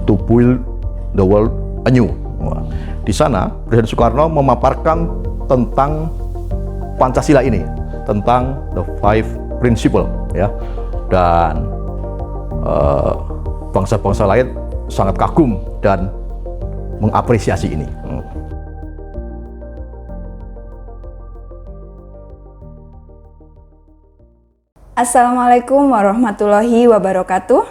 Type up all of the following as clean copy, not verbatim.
to build the world anew. Di sana Presiden Soekarno memaparkan tentang Pancasila ini, tentang the five principle ya, dan bangsa-bangsa lain sangat kagum dan mengapresiasi ini. Assalamualaikum warahmatullahi wabarakatuh.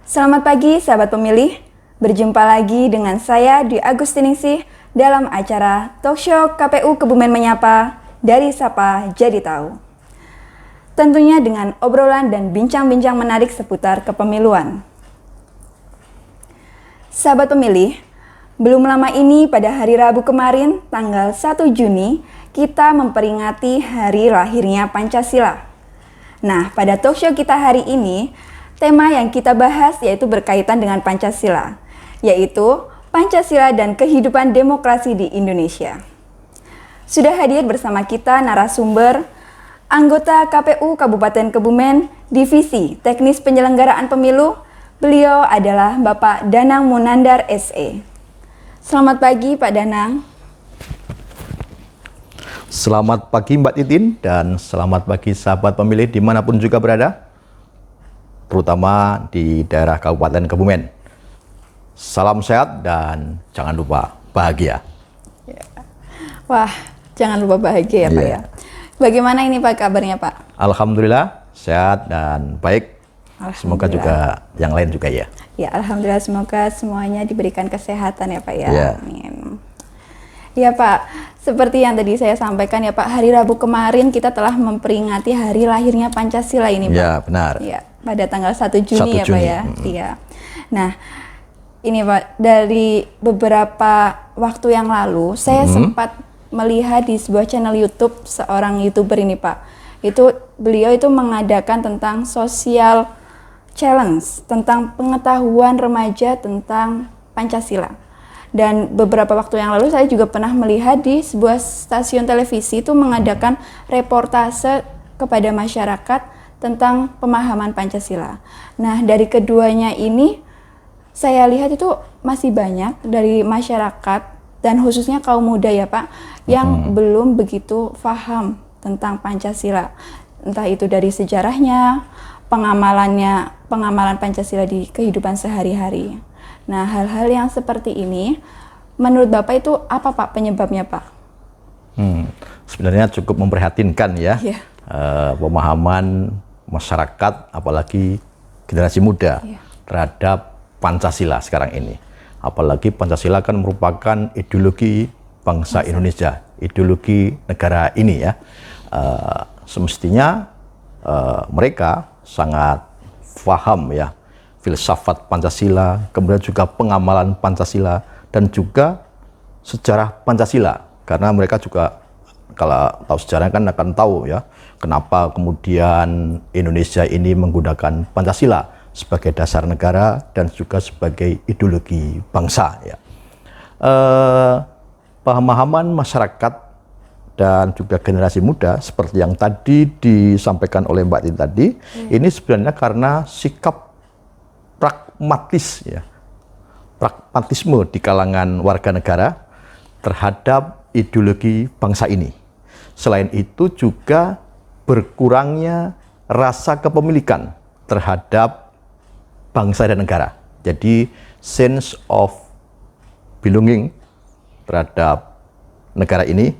Selamat pagi sahabat pemilih. Berjumpa lagi dengan saya Dwi Agustiningsih dalam acara Talkshow KPU Kebumen Menyapa dari Sapa Jadi Tahu. Tentunya dengan obrolan dan bincang-bincang menarik seputar kepemiluan. Sahabat pemilih, belum lama ini pada hari Rabu kemarin, tanggal 1 Juni, kita memperingati hari lahirnya Pancasila. Nah, pada talkshow kita hari ini, tema yang kita bahas yaitu berkaitan dengan Pancasila, yaitu Pancasila dan kehidupan demokrasi di Indonesia. Sudah hadir bersama kita narasumber, anggota KPU Kabupaten Kebumen, Divisi Teknis Penyelenggaraan Pemilu. Beliau adalah Bapak Danang Munandar SE. Selamat pagi Pak Danang. Selamat pagi Mbak Titin, dan selamat pagi sahabat pemilih dimanapun juga berada, terutama di daerah Kabupaten Kebumen. Salam sehat dan jangan lupa bahagia. Wah, jangan lupa bahagia ya Pak ya. Bagaimana ini Pak kabarnya Pak? Alhamdulillah sehat dan baik. Semoga juga yang lain juga ya. Ya, alhamdulillah, semoga semuanya diberikan kesehatan ya Pak ya. Ya. Amin. Ya Pak, seperti yang tadi saya sampaikan ya Pak, hari Rabu kemarin kita telah memperingati hari lahirnya Pancasila ini Pak. Ya, benar. Ya, pada tanggal 1 Juni 1 ya Juni. Pak ya. Iya. Nah, ini Pak, dari beberapa waktu yang lalu saya sempat melihat di sebuah channel YouTube seorang YouTuber ini Pak. Beliau itu mengadakan tentang social challenge, tentang pengetahuan remaja tentang Pancasila. Dan beberapa waktu yang lalu saya juga pernah melihat di sebuah stasiun televisi itu mengadakan reportase kepada masyarakat tentang pemahaman Pancasila. Nah, dari keduanya ini saya lihat itu masih banyak dari masyarakat dan khususnya kaum muda ya Pak yang belum begitu paham tentang Pancasila. Entah itu dari sejarahnya, pengamalan Pancasila di kehidupan sehari-hari. Nah, hal-hal yang seperti ini menurut Bapak itu apa Pak penyebabnya Pak? Sebenarnya cukup memprihatinkan ya. Yeah. Pemahaman masyarakat, apalagi generasi muda terhadap Pancasila sekarang ini. Apalagi Pancasila kan merupakan ideologi bangsa Indonesia, ideologi negara ini ya. Semestinya mereka sangat paham ya filsafat Pancasila, kemudian juga pengamalan Pancasila dan juga sejarah Pancasila, karena mereka juga kalau tahu sejarah kan akan tahu ya kenapa kemudian Indonesia ini menggunakan Pancasila sebagai dasar negara dan juga sebagai ideologi bangsa ya. Pemahaman masyarakat dan juga generasi muda seperti yang tadi disampaikan oleh Mbak Tin tadi, ini sebenarnya karena sikap pragmatis ya, pragmatisme di kalangan warga negara terhadap ideologi bangsa ini. Selain itu juga berkurangnya rasa kepemilikan terhadap bangsa dan negara. Jadi sense of belonging terhadap negara ini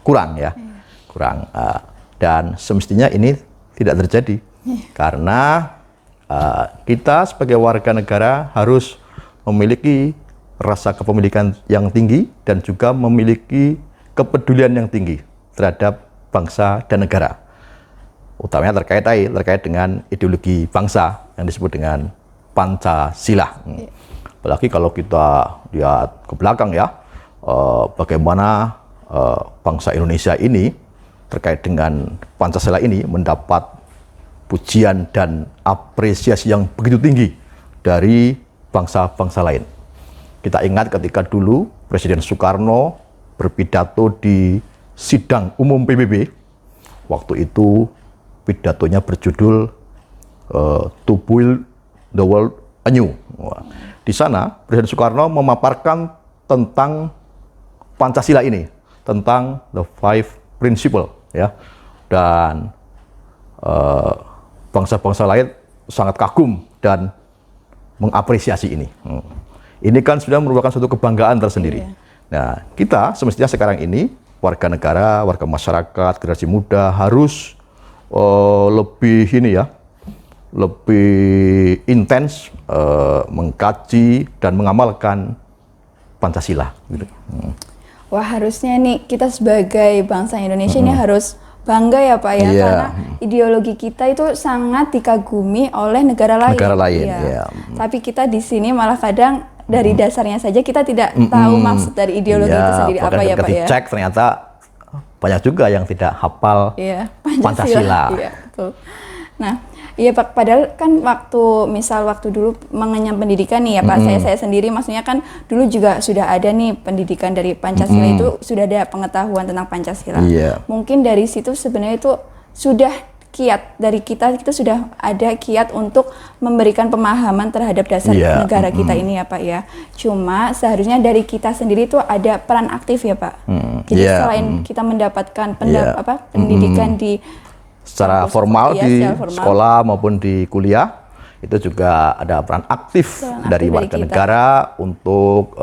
kurang ya, kurang. Dan semestinya ini tidak terjadi karena kita sebagai warga negara harus memiliki rasa kepemilikan yang tinggi dan juga memiliki kepedulian yang tinggi terhadap bangsa dan negara. Utamanya terkait dengan ideologi bangsa yang disebut dengan Pancasila. Apalagi kalau kita lihat ke belakang ya, bagaimana bangsa Indonesia ini terkait dengan Pancasila ini mendapat pujian dan apresiasi yang begitu tinggi dari bangsa-bangsa lain. Kita ingat ketika dulu Presiden Soekarno berpidato di sidang umum PBB, waktu itu pidatonya berjudul To Build the World Anew. Wah. Di sana Presiden Soekarno memaparkan tentang Pancasila ini, tentang the five principle, ya, dan bangsa-bangsa lain sangat kagum dan mengapresiasi ini. Ini kan sudah merupakan suatu kebanggaan tersendiri. Iya. Nah, kita semestinya sekarang ini warga negara, warga masyarakat, generasi muda harus lebih ini ya, lebih intens mengkaji dan mengamalkan Pancasila. Gitu. Wah, harusnya nih kita sebagai bangsa Indonesia ini harus bangga ya Pak ya, Iya. karena ideologi kita itu sangat dikagumi oleh negara lain. Negara lain, Iya. iya. Tapi kita di sini malah kadang dari dasarnya saja kita tidak tahu maksud dari ideologi itu sendiri apa ya Pak ya. Dicek ternyata banyak juga yang tidak hafal Iya, Pancasila. Iya, betul. Nah, iya Pak, padahal kan waktu dulu mengenyam pendidikan nih ya Pak, saya sendiri maksudnya kan dulu juga sudah ada nih pendidikan dari Pancasila itu sudah ada pengetahuan tentang Pancasila. Iya. Mungkin dari situ sebenarnya itu sudah kiat dari kita sudah ada kiat untuk memberikan pemahaman terhadap dasar Iya, negara kita ini ya Pak ya. Cuma seharusnya dari kita sendiri itu ada peran aktif ya Pak. Jadi Iya, selain kita mendapatkan Iya. pendidikan di Secara kampus, formal iya, di secara formal. sekolah maupun di kuliah itu juga ada peran aktif Peran dari aktif warga dari kita. negara untuk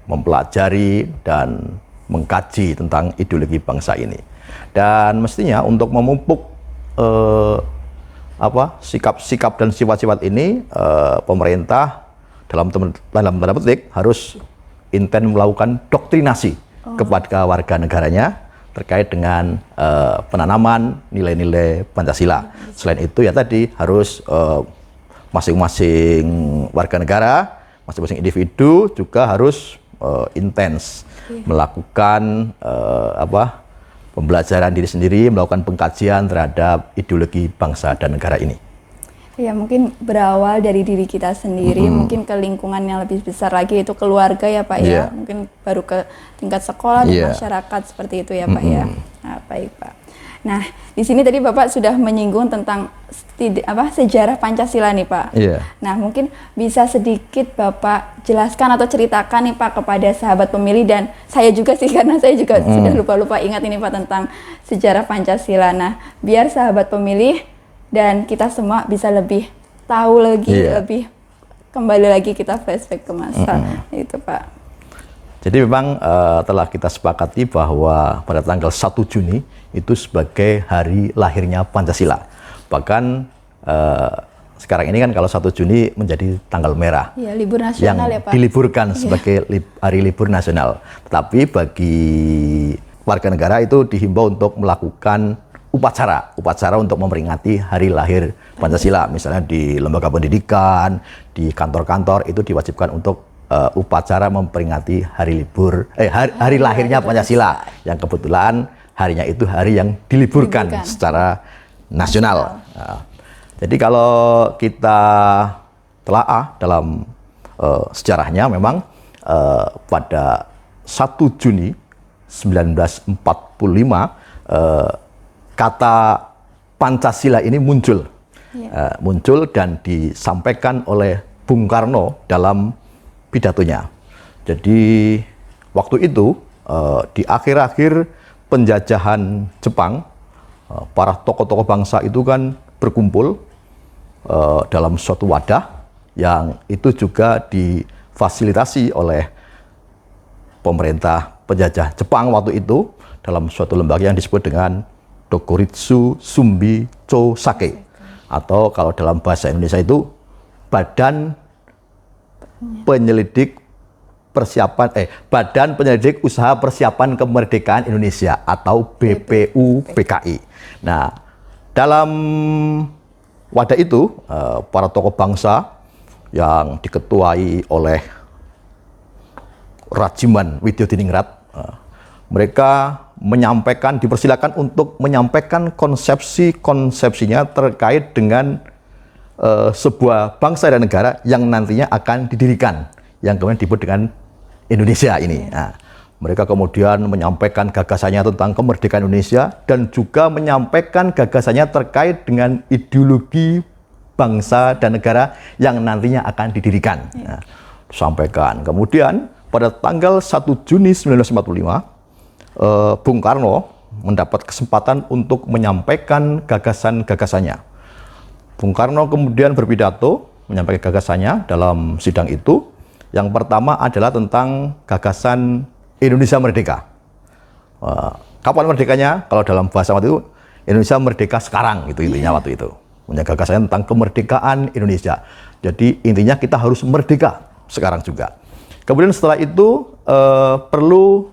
mempelajari dan mengkaji tentang ideologi bangsa ini. Dan mestinya untuk memupuk sikap-sikap dan sifat-sifat ini, pemerintah dalam tanda petik harus intens melakukan doktrinasi kepada warga negaranya terkait dengan penanaman nilai-nilai Pancasila. Selain itu ya tadi harus masing-masing warga negara, masing-masing individu juga harus intens melakukan pembelajaran diri sendiri, melakukan pengkajian terhadap ideologi bangsa dan negara ini. Ya mungkin berawal dari diri kita sendiri, mungkin ke lingkungan yang lebih besar lagi itu keluarga ya Pak ya, mungkin baru ke tingkat sekolah dan masyarakat seperti itu ya Pak ya. Nah, baik Pak. Nah di sini tadi Bapak sudah menyinggung tentang sejarah Pancasila nih Pak. Iya. Nah mungkin bisa sedikit Bapak jelaskan atau ceritakan nih Pak kepada sahabat pemilih dan saya juga sih karena saya juga sudah lupa-lupa ingat ini Pak tentang sejarah Pancasila. Nah biar sahabat pemilih dan kita semua bisa lebih tahu lagi, lebih kembali lagi kita flashback ke masa itu Pak. Jadi memang telah kita sepakati bahwa pada tanggal 1 Juni itu sebagai hari lahirnya Pancasila. Bahkan sekarang ini kan kalau 1 Juni menjadi tanggal merah. Iya, libur yang nasional ya Pak. diliburkan sebagai hari libur nasional. Tetapi bagi warga negara itu dihimbau untuk melakukan upacara untuk memperingati hari lahir Pancasila. Misalnya di lembaga pendidikan, di kantor-kantor itu diwajibkan untuk upacara memperingati hari lahirnya Pancasila, yang kebetulan harinya itu hari yang diliburkan secara nasional. Nah, jadi kalau kita telaah dalam sejarahnya memang pada 1 Juni 1945 kata Pancasila ini muncul dan disampaikan oleh Bung Karno dalam pidatonya. Jadi waktu itu di akhir-akhir penjajahan Jepang, para tokoh-tokoh bangsa itu kan berkumpul dalam suatu wadah yang itu juga difasilitasi oleh pemerintah penjajah Jepang waktu itu dalam suatu lembaga yang disebut dengan Dokuritsu Sumbi Cho Sake, atau kalau dalam bahasa Indonesia itu Badan Penyelidik Usaha Persiapan Kemerdekaan Indonesia atau BPUPKI. Nah, dalam wadah itu para tokoh bangsa yang diketuai oleh Rajiman Widyodiningrat, mereka dipersilakan untuk menyampaikan konsepsinya terkait dengan sebuah bangsa dan negara yang nantinya akan didirikan, yang kemudian disebut dengan Indonesia ini. Nah, mereka kemudian menyampaikan gagasannya tentang kemerdekaan Indonesia dan juga menyampaikan gagasannya terkait dengan ideologi bangsa dan negara yang nantinya akan didirikan. Nah, sampaikan. Kemudian pada tanggal 1 Juni 1945, Bung Karno mendapat kesempatan untuk menyampaikan gagasan-gagasannya. Bung Karno kemudian berpidato menyampaikan gagasannya dalam sidang itu. Yang pertama adalah tentang gagasan Indonesia Merdeka. Kapan merdekanya? Kalau dalam bahasa waktu itu, Indonesia merdeka sekarang, itu intinya waktu itu. Punya gagasannya tentang kemerdekaan Indonesia. Jadi intinya kita harus merdeka sekarang juga. Kemudian setelah itu perlu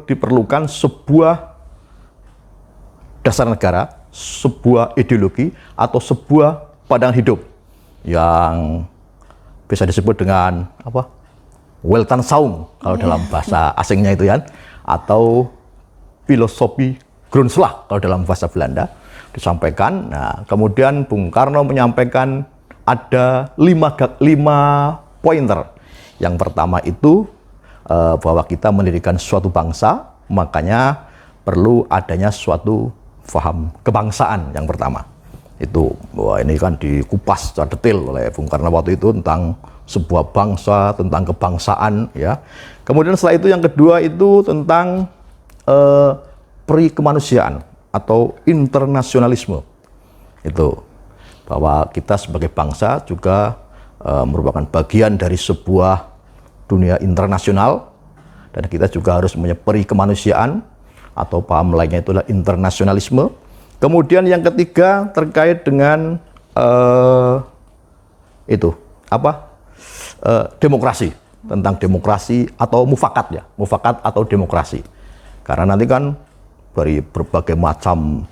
diperlukan sebuah dasar negara, sebuah ideologi atau sebuah pandangan hidup yang bisa disebut dengan apa? Weltanschauung kalau dalam bahasa asingnya itu ya, atau filosofi Grondslag kalau dalam bahasa Belanda disampaikan. Nah, kemudian Bung Karno menyampaikan ada 5 pointer. Yang pertama itu bahwa kita mendirikan suatu bangsa, makanya perlu adanya suatu paham kebangsaan yang pertama. Itu bahwa ini kan dikupas secara detail oleh Bung Karno waktu itu tentang sebuah bangsa, tentang kebangsaan ya. Kemudian setelah itu yang kedua itu tentang perikemanusiaan atau internasionalisme. Itu bahwa kita sebagai bangsa juga merupakan bagian dari sebuah dunia internasional, dan kita juga harus punya perikemanusiaan atau paham lainnya itulah internasionalisme. Kemudian yang ketiga terkait dengan demokrasi, tentang demokrasi atau mufakat ya, mufakat atau demokrasi. Karena nanti kan dari berbagai macam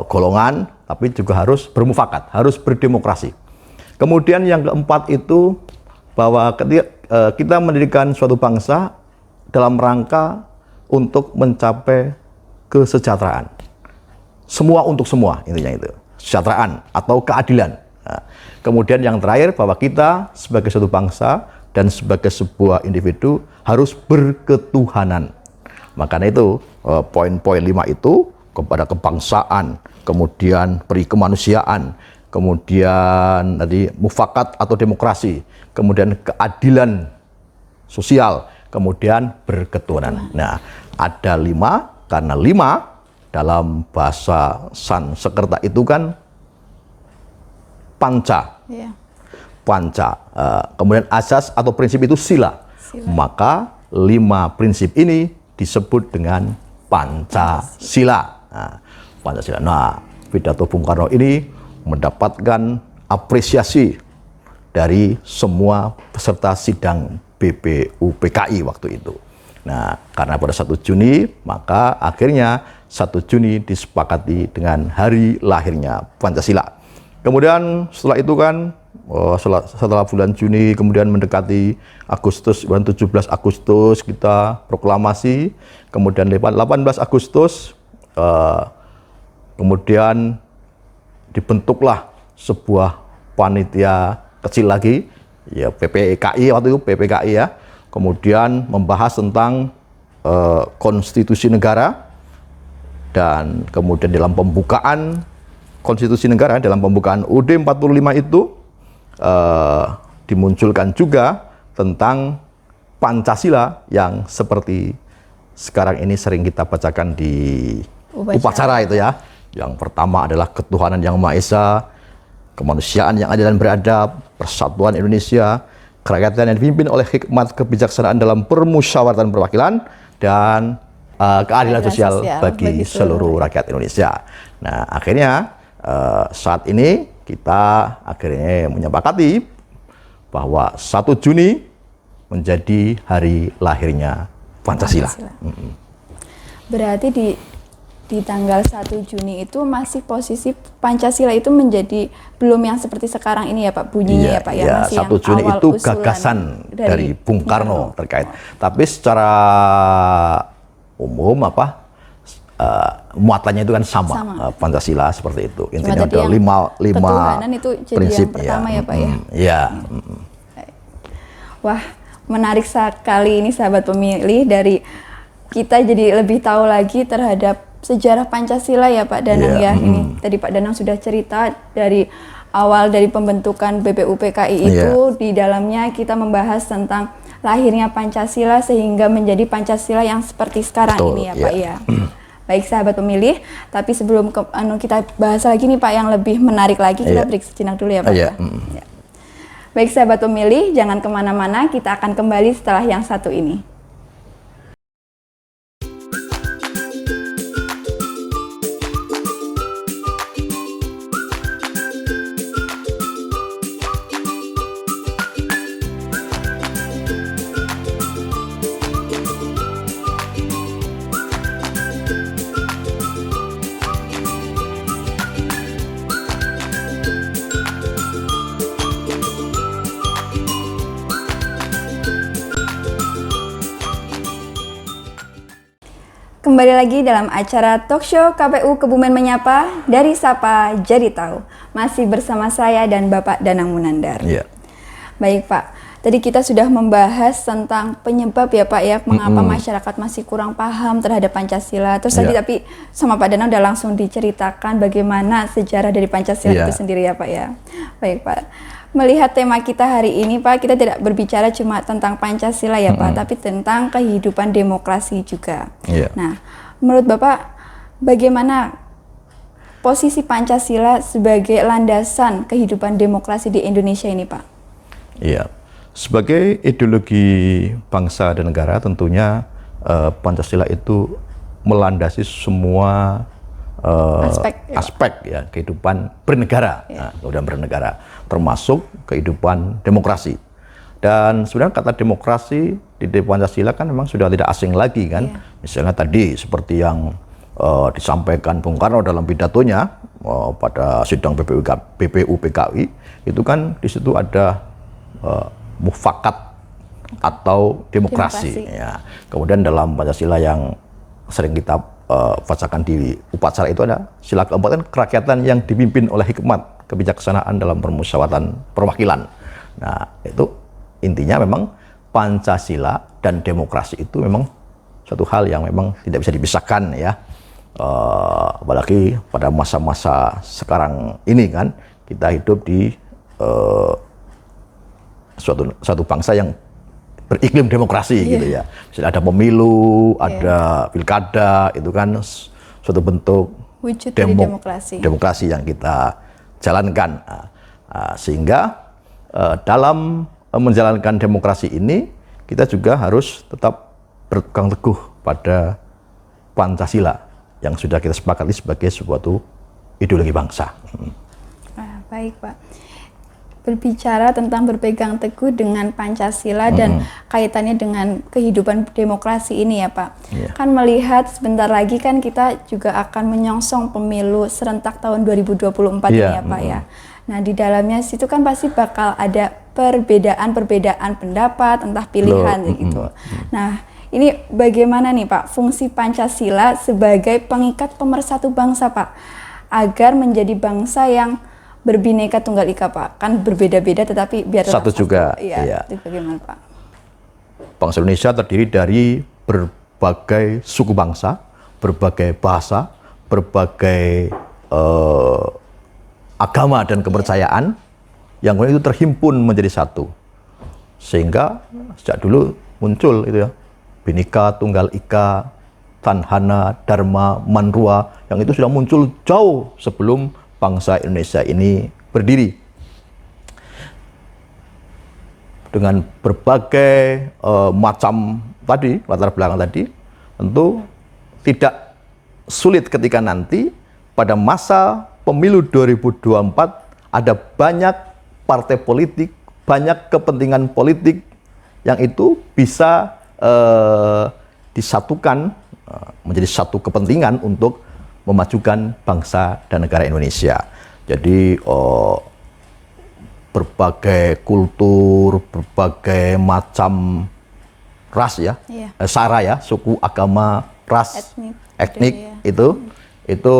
golongan, tapi juga harus bermufakat, harus berdemokrasi. Kemudian yang keempat itu bahwa ketika kita mendirikan suatu bangsa dalam rangka untuk mencapai kesejahteraan. Semua untuk semua, intinya itu. Kesejahteraan atau keadilan. Nah, kemudian yang terakhir bahwa kita sebagai suatu bangsa dan sebagai sebuah individu harus berketuhanan. Makanya itu poin-poin 5 itu kepada kebangsaan, kemudian perikemanusiaan, kemudian tadi mufakat atau demokrasi, kemudian keadilan sosial, kemudian berketuhanan. Nah, ada 5, karena 5 dalam bahasa Sanskerta itu kan panca. Panca. Kemudian asas atau prinsip itu sila. Maka 5 prinsip ini disebut dengan Pancasila. Nah, Pancasila. Nah, pidato Bung Karno ini mendapatkan apresiasi dari semua peserta sidang BPUPKI waktu itu. Nah, karena pada 1 Juni, maka akhirnya 1 Juni disepakati dengan hari lahirnya Pancasila. Kemudian setelah itu kan, setelah bulan Juni, kemudian mendekati Agustus, bulan 17 Agustus kita proklamasi, kemudian 18 Agustus, kemudian dibentuklah sebuah panitia kecil lagi, ya PPKI waktu itu, PPKI ya, kemudian membahas tentang konstitusi negara, dan kemudian dalam pembukaan konstitusi negara, dalam pembukaan UUD 45 itu dimunculkan juga tentang Pancasila yang seperti sekarang ini sering kita bacakan di upacara itu ya. Yang pertama adalah ketuhanan yang Maha Esa, kemanusiaan yang adil dan beradab, persatuan Indonesia, kerakyatan yang dipimpin oleh hikmat kebijaksanaan dalam permusyawaratan perwakilan, dan keadilan sosial bagi seluruh rakyat Indonesia. Nah, akhirnya saat ini kita akhirnya menyepakati bahwa 1 Juni menjadi hari lahirnya Pancasila. Berarti di tanggal 1 Juni itu masih posisi Pancasila itu menjadi belum yang seperti sekarang ini ya Pak bunyinya ya Pak ya, masih 1 Juni yang awal itu usulan gagasan dari Bung Karno terkait. Tapi secara umum muatannya itu kan sama. Pancasila seperti itu. Intinya ada 5 prinsip yang pertama ya Pak ya. Iya. Wah, menarik sekali ini sahabat pemilih, dari kita jadi lebih tahu lagi terhadap sejarah Pancasila ya Pak Danang Iya, ya. Ini tadi Pak Danang sudah cerita dari awal dari pembentukan BPUPKI itu, di dalamnya kita membahas tentang lahirnya Pancasila sehingga menjadi Pancasila yang seperti sekarang Betul, ini ya Pak ya. Baik sahabat pemilih, tapi sebelum kita bahas lagi nih Pak yang lebih menarik lagi, kita break sejenak dulu ya Pak. Ya. Baik sahabat pemilih, jangan kemana-mana, kita akan kembali setelah yang satu ini. Kembali lagi dalam acara Talkshow KPU Kebumen Menyapa dari Sapa Jadi Tahu. Masih bersama saya dan Bapak Danang Munandar. Baik Pak, tadi kita sudah membahas tentang penyebab ya Pak ya, mengapa masyarakat masih kurang paham terhadap Pancasila. Terus tadi tapi sama Pak Danang udah langsung diceritakan bagaimana sejarah dari Pancasila itu sendiri ya Pak ya. Baik Pak. Melihat tema kita hari ini Pak, kita tidak berbicara cuma tentang Pancasila ya Pak, tapi tentang kehidupan demokrasi juga. Nah, menurut Bapak bagaimana posisi Pancasila sebagai landasan kehidupan demokrasi di Indonesia ini Pak? Iya, sebagai ideologi bangsa dan negara tentunya Pancasila itu melandasi semua aspek ya kehidupan bernegara, kemudian bernegara, termasuk kehidupan demokrasi. Dan sebenarnya kata demokrasi di Pancasila kan memang sudah tidak asing lagi kan. Misalnya tadi seperti yang disampaikan Bung Karno dalam pidatonya pada sidang BPUPKI itu kan di situ ada mufakat atau demokrasi. Ya. Kemudian dalam Pancasila yang sering kita bacakan di upacara itu ada sila keempat kan kerakyatan yang dipimpin oleh hikmat kebijaksanaan dalam permusyawaratan perwakilan. Nah itu intinya memang Pancasila dan demokrasi itu memang suatu hal yang memang tidak bisa dipisahkan ya. Apalagi pada masa-masa sekarang ini kan kita hidup di suatu bangsa yang beriklim demokrasi gitu ya. Misalnya ada pemilu, ada pilkada, itu kan suatu bentuk wujud dari demokrasi yang kita jalankan. Sehingga dalam menjalankan demokrasi ini kita juga harus tetap berpegang teguh pada Pancasila yang sudah kita sepakati sebagai suatu ideologi bangsa. Baik Pak. Berbicara tentang berpegang teguh dengan Pancasila dan kaitannya dengan kehidupan demokrasi ini ya Pak. Kan melihat sebentar lagi kan kita juga akan menyongsong pemilu serentak tahun 2024 ini ya Pak ya. Nah di dalamnya situ kan pasti bakal ada perbedaan pendapat, entah pilihan gitu. Nah ini bagaimana nih Pak fungsi Pancasila sebagai pengikat pemersatu bangsa Pak, agar menjadi bangsa yang berbineka tunggal ika Pak, kan berbeda-beda tetapi biar satu juga. Iya. Itu bagaimana Pak? Bangsa Indonesia terdiri dari berbagai suku bangsa, berbagai bahasa, berbagai agama dan kepercayaan yang kemudian itu terhimpun menjadi satu. Sehingga sejak dulu muncul itu ya, Bhinneka Tunggal Ika, Tanhana, Dharma, Manrua, yang itu sudah muncul jauh sebelum bangsa Indonesia ini berdiri. Dengan berbagai macam tadi, latar belakang tadi, tentu tidak sulit ketika nanti pada masa pemilu 2024 ada banyak partai politik, banyak kepentingan politik yang itu bisa disatukan menjadi satu kepentingan untuk memajukan bangsa dan negara Indonesia. Jadi berbagai kultur, berbagai macam ras ya, sara ya, suku, agama, ras, etnik itu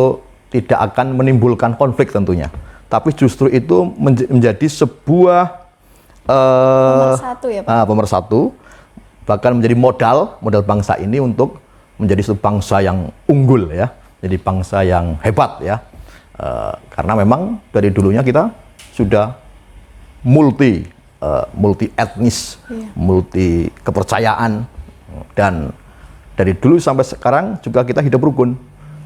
tidak akan menimbulkan konflik tentunya. Tapi justru itu menjadi sebuah pemersatu ya Pak. Pemersatu, bahkan menjadi modal bangsa ini untuk menjadi satu bangsa yang unggul ya. jadi bangsa yang hebat ya. Karena memang dari dulunya kita sudah multi etnis, multi kepercayaan, dan dari dulu sampai sekarang juga kita hidup rukun,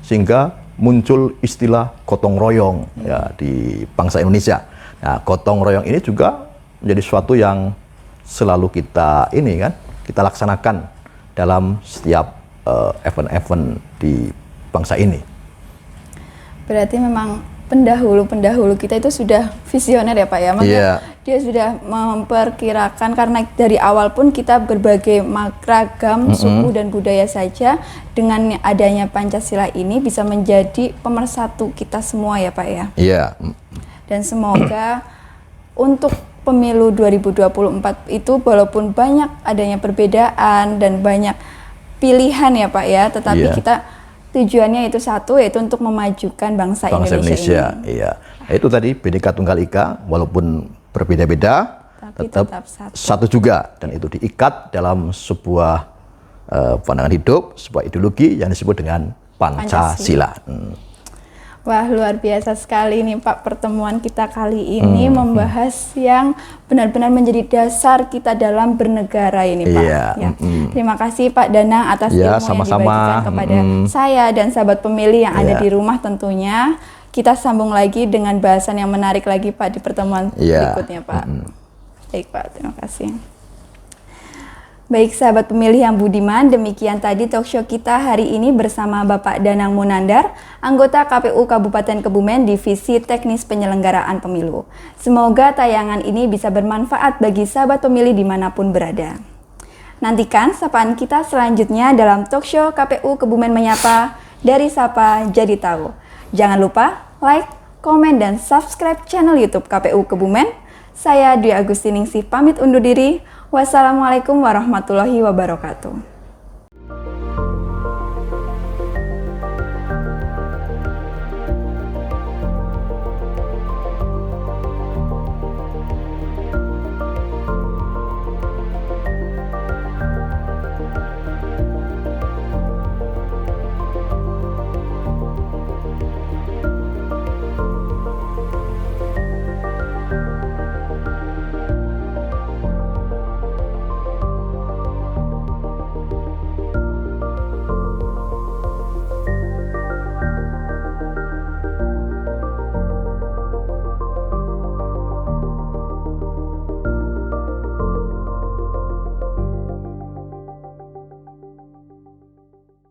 sehingga muncul istilah gotong royong ya di bangsa Indonesia. Nah, gotong royong ini juga menjadi suatu yang selalu kita laksanakan dalam setiap event-event di bangsa ini. Berarti memang pendahulu kita itu sudah visioner ya Pak ya, maksudnya dia sudah memperkirakan, karena dari awal pun kita berbagai ragam suku dan budaya saja, dengan adanya Pancasila ini bisa menjadi pemersatu kita semua ya Pak ya. Iya. Dan semoga untuk pemilu 2024 itu walaupun banyak adanya perbedaan dan banyak pilihan ya Pak ya, tetapi kita tujuannya itu satu, yaitu untuk memajukan bangsa Indonesia ini. Iya. Itu tadi Bhinneka Tunggal Ika, walaupun berbeda-beda tetap satu juga, dan itu diikat dalam sebuah pandangan hidup, sebuah ideologi yang disebut dengan Pancasila. Wah, luar biasa sekali nih Pak, pertemuan kita kali ini membahas yang benar-benar menjadi dasar kita dalam bernegara ini Pak. Ya. Terima kasih Pak Danang atas ilmu yang dibagikan kepada saya dan sahabat pemilih yang ada di rumah tentunya. Kita sambung lagi dengan bahasan yang menarik lagi Pak di pertemuan berikutnya Pak. Baik Pak, terima kasih. Baik sahabat pemilih yang budiman, demikian tadi talkshow kita hari ini bersama Bapak Danang Munandar, anggota KPU Kabupaten Kebumen Divisi Teknis Penyelenggaraan Pemilu. Semoga tayangan ini bisa bermanfaat bagi sahabat pemilih dimanapun berada. Nantikan sapaan kita selanjutnya dalam talkshow KPU Kebumen Menyapa, dari Sapa Jadi Tahu. Jangan lupa like, komen, dan subscribe channel YouTube KPU Kebumen. Saya Dwi Agustiningsih pamit undur diri. Wassalamualaikum warahmatullahi wabarakatuh.